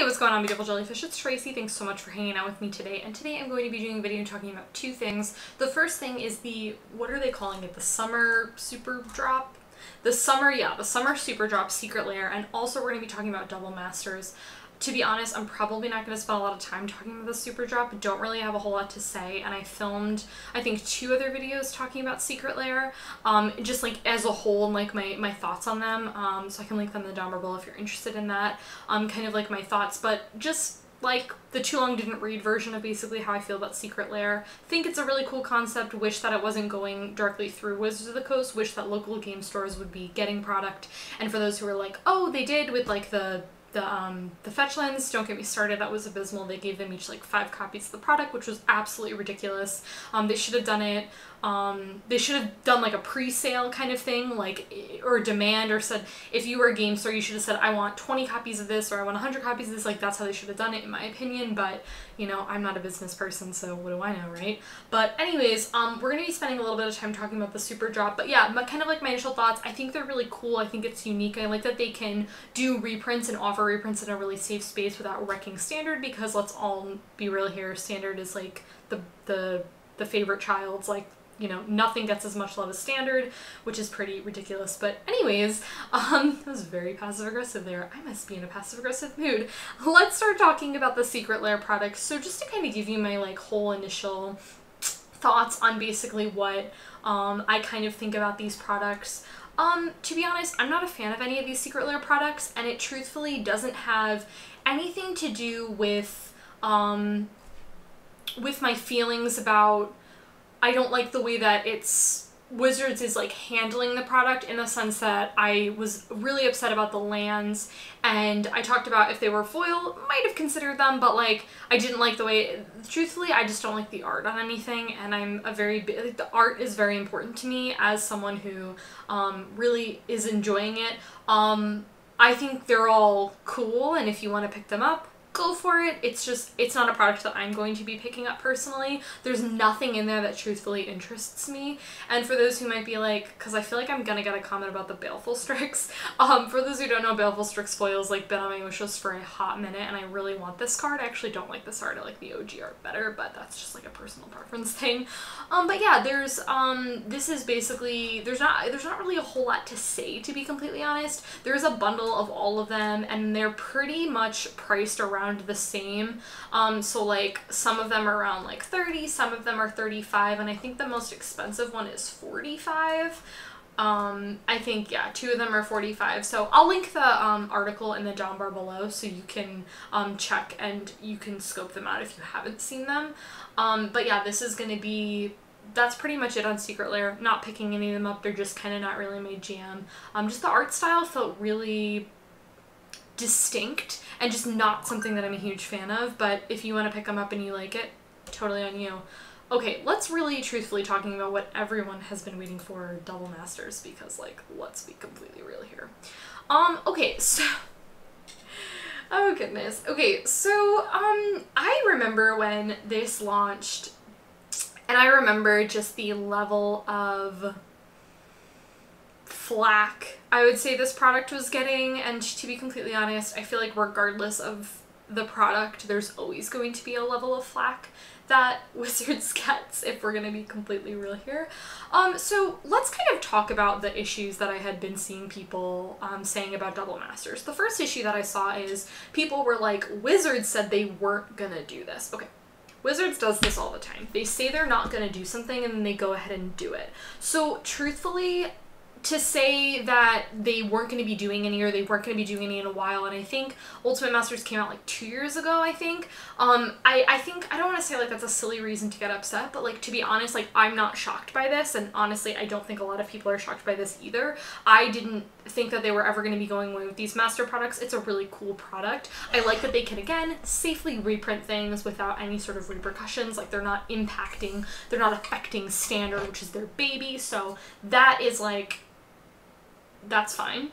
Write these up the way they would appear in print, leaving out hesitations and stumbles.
what's going on, beautiful jellyfish? It's Tracy. Thanks so much for hanging out with me today. And today I'm going to be doing a video talking about two things. The first thing is the, what are they calling it? The summer super drop? The summer super drop secret lair. And also we're going to be talking about double masters. To be honest, I'm probably not going to spend a lot of time talking about the super drop. Don't really have a whole lot to say, and I filmed, I think, 2 other videos talking about secret lair, just like as a whole, and like my thoughts on them, so I can link them down below if you're interested in that, kind of like my thoughts, but just like the too long didn't read version of basically how I feel about secret lair. Think it's a really cool concept, wish that it wasn't going directly through Wizards of the Coast, wish that local game stores would be getting product, and for those who are like, oh, they did with like the Fetchlands, don't get me started, that was abysmal. They gave them each like 5 copies of the product, which was absolutely ridiculous. They should have done it, they should have done like a pre-sale kind of thing, like, or demand, or said, if you were a game store, you should have said, I want 20 copies of this, or I want 100 copies of this. Like, that's how they should have done it, in my opinion, but, you know, I'm not a business person, so what do I know, right? But anyways, we're gonna be spending a little bit of time talking about the super drop, but yeah, kind of like my initial thoughts. I think they're really cool. I think it's unique. I like that they can do reprints and offer reprints in a really safe space without wrecking standard, because let's all be real here, standard is like the favorite child's, like, you know, nothing gets as much love as standard, which is pretty ridiculous. But anyways, that was very passive aggressive there. I must be in a passive aggressive mood. Let's start talking about the secret lair products. So just to kind of give you my like whole initial thoughts on basically what I kind of think about these products. To be honest, I'm not a fan of any of these secret lair products, and it truthfully doesn't have anything to do with my feelings about, I don't like the way that Wizards is like handling the product, in the sense that I was really upset about the lands, and I talked about if they were foil, might have considered them, but like I didn't like the way, truthfully, I just don't like the art on anything, and I'm a very big, like, the art is very important to me as someone who really is enjoying it. I think they're all cool, and if you want to pick them up, go for it. It's just, it's not a product that I'm going to be picking up personally. There's nothing in there that truthfully interests me. And for those who might be like, because I feel like I'm gonna get a comment about the Baleful Strix. For those who don't know, Baleful Strix foil's like been on my wish list for a hot minute, and I really want this card. I actually don't like this art. I like the OG art better, but that's just like a personal preference thing. But yeah, there's this is basically, there's not really a whole lot to say, to be completely honest. There's a bundle of all of them, and they're pretty much priced around the same. So like some of them are around like 30, some of them are 35, and I think the most expensive one is 45. I think, yeah, 2 of them are 45. So I'll link the article in the down bar below, so you can check and you can scope them out if you haven't seen them. But yeah, this is going to be, that's pretty much it on secret lair. Not picking any of them up, they're just kind of not really my jam. Just the art style felt really distinct and just not something that I'm a huge fan of, but if you want to pick them up and you like it, totally on you. Okay, let's really truthfully talking about what everyone has been waiting for, double masters, because like, let's be completely real here. Okay, so oh goodness. Okay, so I remember when this launched, and I remember just the level of flack I would say this product was getting, and to be completely honest, I feel like regardless of the product, there's always going to be a level of flack that Wizards gets, if we're gonna be completely real here. So let's kind of talk about the issues that I had been seeing people saying about double masters. The first issue that I saw is people were like, Wizards said they weren't gonna do this. Okay. Wizards does this all the time. They say they're not gonna do something and then they go ahead and do it. So truthfully, to say that they weren't going to be doing any, or they weren't going to be doing any in a while, and I think Ultimate Masters came out like 2 years ago, I think. I think, I don't want to say like that's a silly reason to get upset, but like, to be honest, like, I'm not shocked by this, and honestly, I don't think a lot of people are shocked by this either. I didn't think that they were ever going to be going away with these master products. It's a really cool product. I like that they can, again, safely reprint things without any sort of repercussions. Like, they're not impacting, they're not affecting standard, which is their baby, so that is like, that's fine.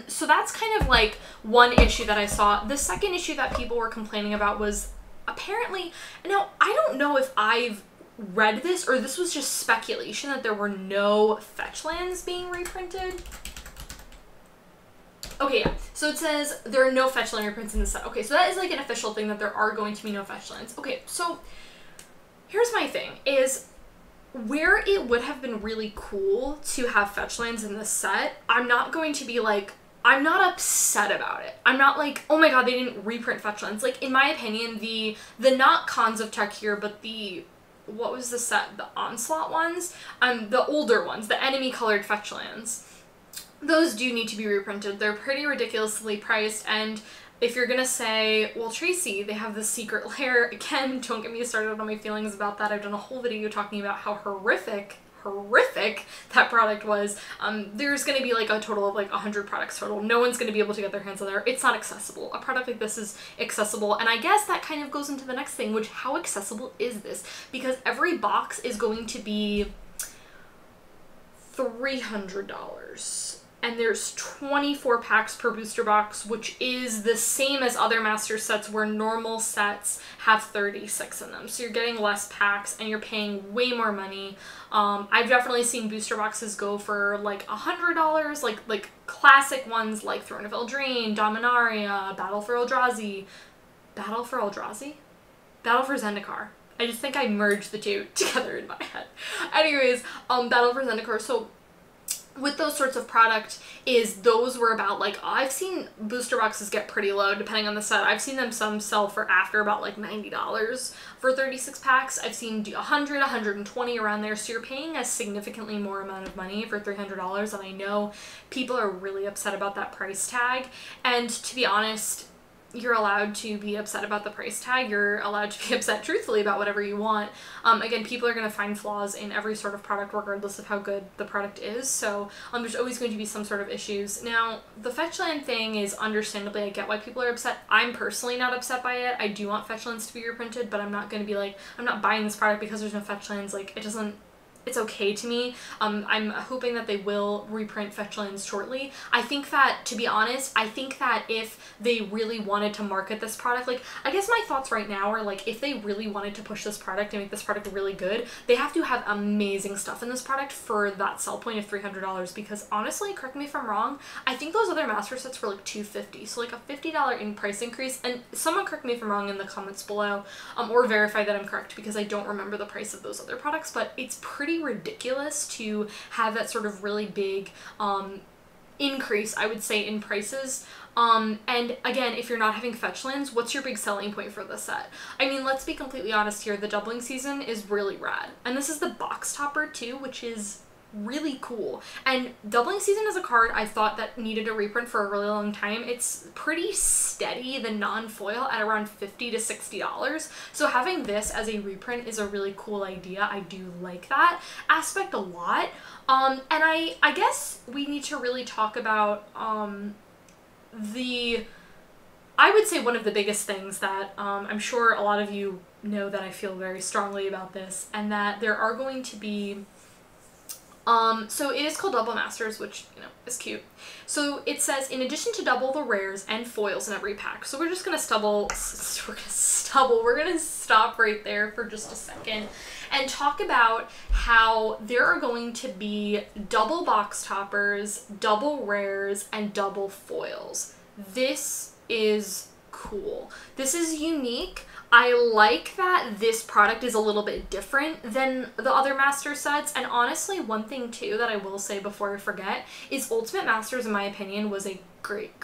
So that's kind of like one issue that I saw. The second issue that people were complaining about was apparently, now I don't know if I've read this or this was just speculation, that there were no Fetchlands being reprinted. Okay, yeah. So it says there are no Fetchland reprints in the set. Okay, so that is like an official thing that there are going to be no Fetchlands. Okay, so here's my thing, is where it would have been really cool to have Fetchlands in this set, I'm not going to be like, I'm not upset about it. I'm not like, oh my god, they didn't reprint Fetchlands. Like, in my opinion, the not Cons of Tech here, but the, what was the set? The Onslaught ones? The older ones, the enemy colored Fetchlands. Those do need to be reprinted. They're pretty ridiculously priced, and if you're gonna say, well, Tracy, they have this secret lair, again, don't get me started on my feelings about that. I've done a whole video talking about how horrific that product was. There's gonna be like a total of like 100 products total. No one's gonna be able to get their hands on there. It's not accessible. A product like this is accessible, and I guess that kind of goes into the next thing, which, how accessible is this? Because every box is going to be $300. And there's 24 packs per booster box, which is the same as other master sets where normal sets have 36 in them. So you're getting less packs and you're paying way more money. I've definitely seen booster boxes go for like $100, like classic ones like Throne of Eldraine, Dominaria, Battle for Eldrazi. Battle for Zendikar. I just think I merged the two together in my head. Anyways, Battle for Zendikar. So with those sorts of product, is those were about like, I've seen booster boxes get pretty low depending on the set. I've seen them some sell for after about like $90 for 36 packs. I've seen 100, 120 around there. So you're paying a significantly more amount of money for $300. And I know people are really upset about that price tag. And to be honest, you're allowed to be upset about the price tag. You're allowed to be upset truthfully about whatever you want. Again, people are going to find flaws in every sort of product regardless of how good the product is. So there's always going to be some sort of issues. Now, the Fetchland thing is understandably, I get why people are upset. I'm personally not upset by it. I do want Fetchlands to be reprinted, but I'm not going to be like, I'm not buying this product because there's no Fetchlands. Like, it doesn't, it's okay to me. I'm hoping that they will reprint Fetchlands shortly. I think that, to be honest, I think that if they really wanted to market this product, like, I guess my thoughts right now are like, if they really wanted to push this product and make this product really good, they have to have amazing stuff in this product for that sell point of $300, because honestly, correct me if I'm wrong, I think those other master sets were like $250, so like a $50 in price increase. And someone correct me if I'm wrong in the comments below, or verify that I'm correct, because I don't remember the price of those other products, but it's pretty ridiculous to have that sort of really big increase, I would say, in prices. And again, if you're not having Fetchlands, what's your big selling point for this set? I mean, let's be completely honest here, the doubling season is really rad. And this is the box topper too, which is really cool. And doubling season is a card I thought that needed a reprint for a really long time. It's pretty steady, the non-foil, at around $50 to $60. So having this as a reprint is a really cool idea. I do like that aspect a lot. And I guess we need to really talk about I would say one of the biggest things that I'm sure a lot of you know that I feel very strongly about this, and that there are going to be so it is called Double Masters, which, you know, is cute. So it says, in addition to double the rares and foils in every pack. So we're just gonna we're gonna stop right there for just a second and talk about how there are going to be double box toppers, double rares, and double foils. This is cool. This is unique. I like that this product is a little bit different than the other master sets. And honestly, one thing too that I will say before I forget is Ultimate Masters, in my opinion, was a great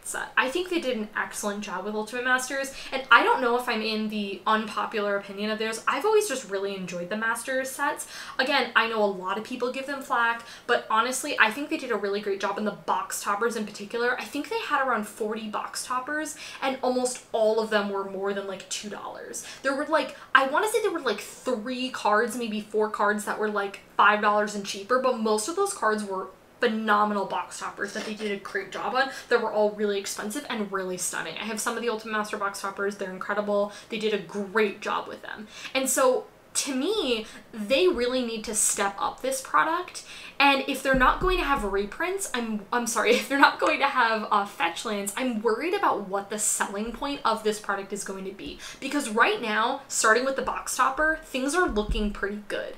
set. I think they did an excellent job with Ultimate Masters, and I don't know if I'm in the unpopular opinion of theirs. I've always just really enjoyed the Masters sets. Again, I know a lot of people give them flack, but honestly, I think they did a really great job in the box toppers in particular. I think they had around 40 box toppers, and almost all of them were more than like $2. There were like, I want to say there were like 3 cards, maybe 4 cards that were like $5 and cheaper, but most of those cards were phenomenal box toppers that they did a great job on, that were all really expensive and really stunning. I have some of the Ultimate Master box toppers. They're incredible. They did a great job with them. And so to me, they really need to step up this product. And if they're not going to have reprints, I'm sorry, if they're not going to have Fetchlands, I'm worried about what the selling point of this product is going to be. Because right now, starting with the box topper, things are looking pretty good.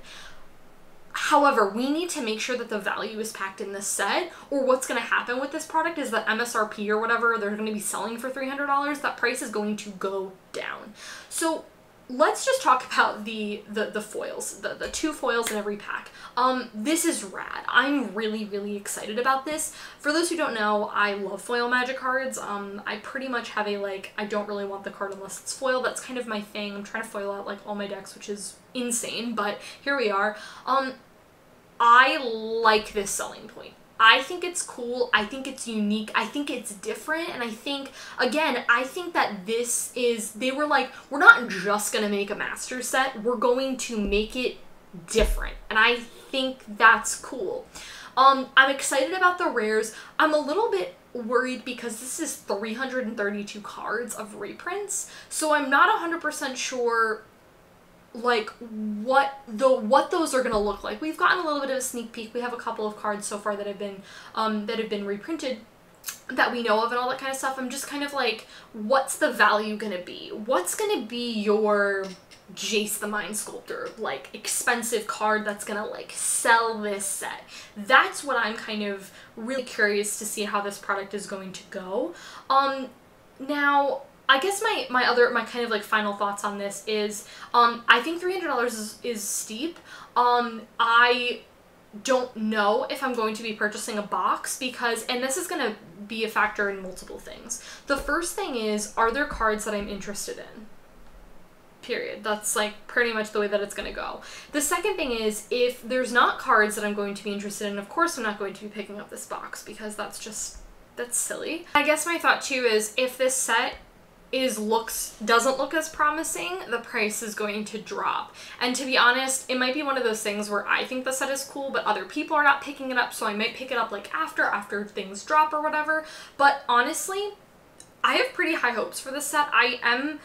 However, we need to make sure that the value is packed in this set, or what's going to happen with this product is that MSRP or whatever they're going to be selling for $300, that price is going to go down. So let's just talk about the foils, the 2 foils in every pack. This is rad. I'm really, really excited about this. For those who don't know, I love foil magic cards. I pretty much have a, like, I don't really want the card unless it's foil. That's kind of my thing. I'm trying to foil out, like, all my decks, which is insane, but here we are. I like this selling point. I think it's cool. I think it's unique. I think it's different. And I think, again, I think that this is, they were like, we're not just going to make a master set. We're going to make it different. And I think that's cool. I'm excited about the rares. I'm a little bit worried because this is 332 cards of reprints. So I'm not 100% sure like what those are gonna look like. We've gotten a little bit of a sneak peek. We have a couple of cards so far that have been reprinted that we know of and all that kind of stuff. I'm just kind of like, what's the value gonna be? What's gonna be your Jace the Mind Sculptor, like, expensive card that's gonna, like, sell this set? That's what I'm kind of really curious to see how this product is going to go. Now, I guess my kind of like final thoughts on this is, I think $300 is steep. I don't know if I'm going to be purchasing a box because, and this is going to be a factor in multiple things. The first thing is, are there cards that I'm interested in? Period. That's like pretty much the way that it's going to go. The second thing is, if there's not cards that I'm going to be interested in, of course I'm not going to be picking up this box because that's silly. I guess my thought too is, if this set doesn't look as promising, the price is going to drop. And to be honest, it might be one of those things where I think the set is cool, but other people are not picking it up, so I might pick it up like after things drop or whatever. But honestly, I have pretty high hopes for this set. $300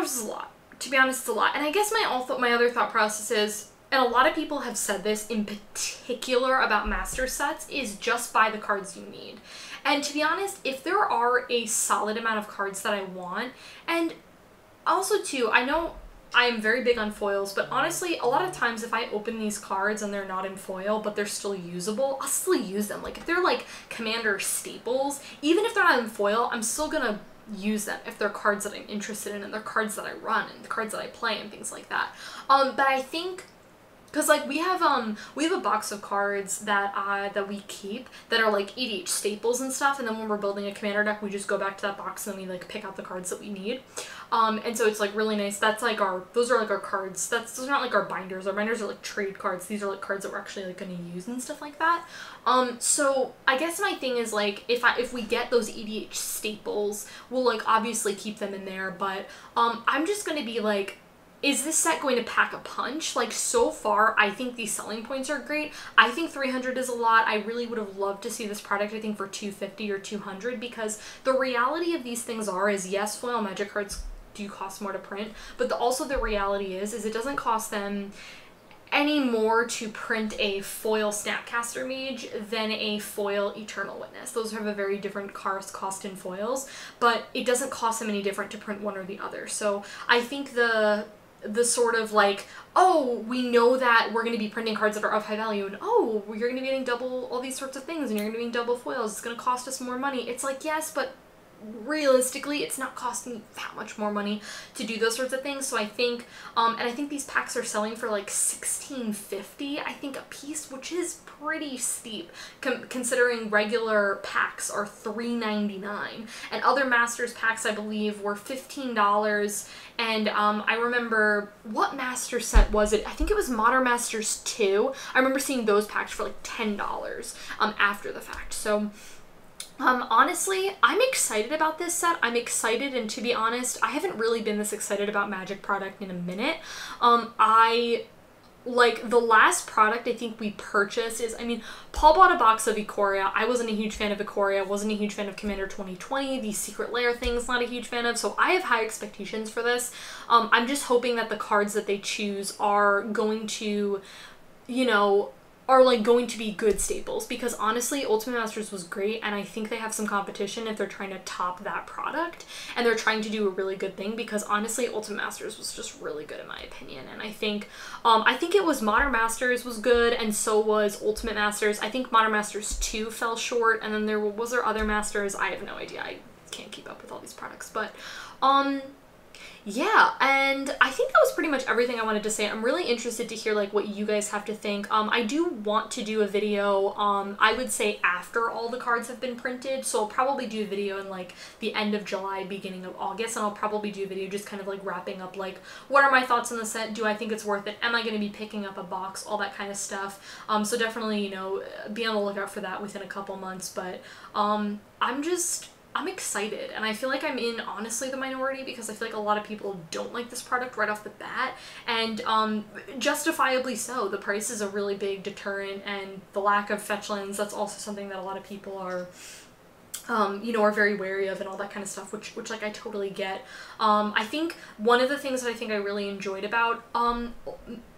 is a lot. To be honest, it's a lot. And I guess my other thought process is, and a lot of people have said this in particular about master sets, is just buy the cards you need. And to be honest, if there are a solid amount of cards that I want, and also too, I know I'm very big on foils, but honestly, a lot of times if I open these cards and they're not in foil, but they're still usable, I'll still use them. Like, if they're like Commander staples, even if they're not in foil, I'm still gonna use them if they're cards that I'm interested in and they're cards that I run and the cards that I play and things like that. But I think, because like we have a box of cards that we keep that are like EDH staples and stuff, and then when we're building a commander deck, we just go back to that box and we like pick out the cards that we need. And so it's like really nice. That's like those are like our cards. Those are not like our binders. Our binders are like trade cards. These are like cards that we're actually like gonna use and stuff like that. So I guess my thing is like, if we get those EDH staples, we'll like obviously keep them in there, but I'm just gonna be like, is this set going to pack a punch? Like, so far, I think these selling points are great. I think 300 is a lot. I really would have loved to see this product, I think, for 250 or 200, because the reality of these things is, yes, foil magic cards do cost more to print, but also the reality is it doesn't cost them any more to print a foil Snapcaster Mage than a foil Eternal Witness. Those have a very different cost in foils, but it doesn't cost them any different to print one or the other. So I think the sort of like, oh, we know that we're going to be printing cards that are of high value, and oh, you're going to be getting double all these sorts of things, and you're going to be getting double foils, it's going to cost us more money. It's like, yes, but realistically, it's not costing that much more money to do those sorts of things. So I think, and I think these packs are selling for like $16.50, I think, a piece, which is pretty steep considering regular packs are $3.99, and other Masters packs, I believe, were $15. And I remember, what Master set was it? I think it was Modern Masters 2. I remember seeing those packs for like $10 after the fact. So honestly, I'm excited about this set. I'm excited, and to be honest, I haven't really been this excited about Magic product in a minute. Like, the last product I think we purchased is, I mean, Paul bought a box of Ikoria. I wasn't a huge fan of Ikoria, wasn't a huge fan of Commander 2020, these Secret Lair things, not a huge fan of, so I have high expectations for this. I'm just hoping that the cards that they choose are going to, you know, are like going to be good staples, because honestly Ultimate Masters was great, and I think they have some competition if they're trying to top that product, and they're trying to do a really good thing, because honestly Ultimate Masters was just really good in my opinion. And I think it was Modern Masters was good, and so was Ultimate Masters. I think Modern Masters 2 fell short, and then was there other Masters? I have no idea. I can't keep up with all these products, but yeah, and I think that was pretty much everything I wanted to say. I'm really interested to hear like what you guys have to think. I do want to do a video, I would say after all the cards have been printed, so I'll probably do a video in like the end of July, beginning of August, and I'll probably do a video just kind of like wrapping up like what are my thoughts on the set, do I think it's worth it, am I going to be picking up a box, all that kind of stuff. So definitely, you know, be on the lookout for that within a couple months, but I'm excited, and I feel like I'm in, honestly, the minority, because I feel like a lot of people don't like this product right off the bat, and justifiably so. The price is a really big deterrent, and the lack of Fetchlands, that's also something that a lot of people are, you know, are very wary of, and all that kind of stuff, which like I totally get. I think one of the things that I think I really enjoyed about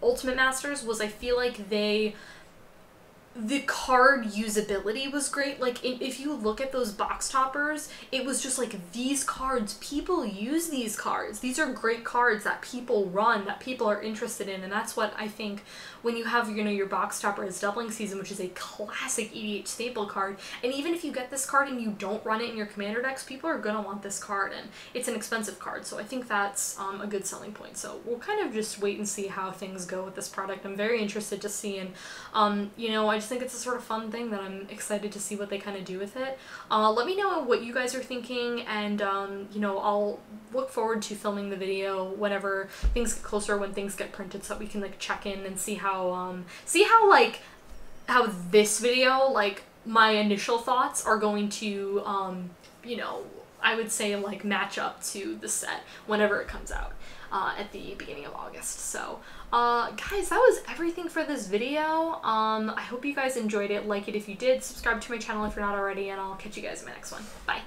Ultimate Masters was I feel like the card usability was great. Like if you look at those box toppers, it was just like, these cards, people use these cards. These are great cards that people run, that people are interested in, and that's what I think when you have, you know, your box topper as Doubling Season, which is a classic EDH staple card, and even if you get this card and you don't run it in your commander decks, people are gonna want this card, and it's an expensive card, so I think that's a good selling point. So we'll kind of just wait and see how things go with this product. I'm very interested to see, and you know, I just think it's a sort of fun thing that I'm excited to see what they kind of do with it. Let me know what you guys are thinking, and you know, I'll look forward to filming the video whenever things get closer, when things get printed, so that we can like check in and see how this video, like my initial thoughts are going to you know, I would say like match up to the set whenever it comes out at the beginning of August. So guys, that was everything for this video. I hope you guys enjoyed it. Like it if you did, subscribe to my channel if you're not already, and I'll catch you guys in my next one. Bye.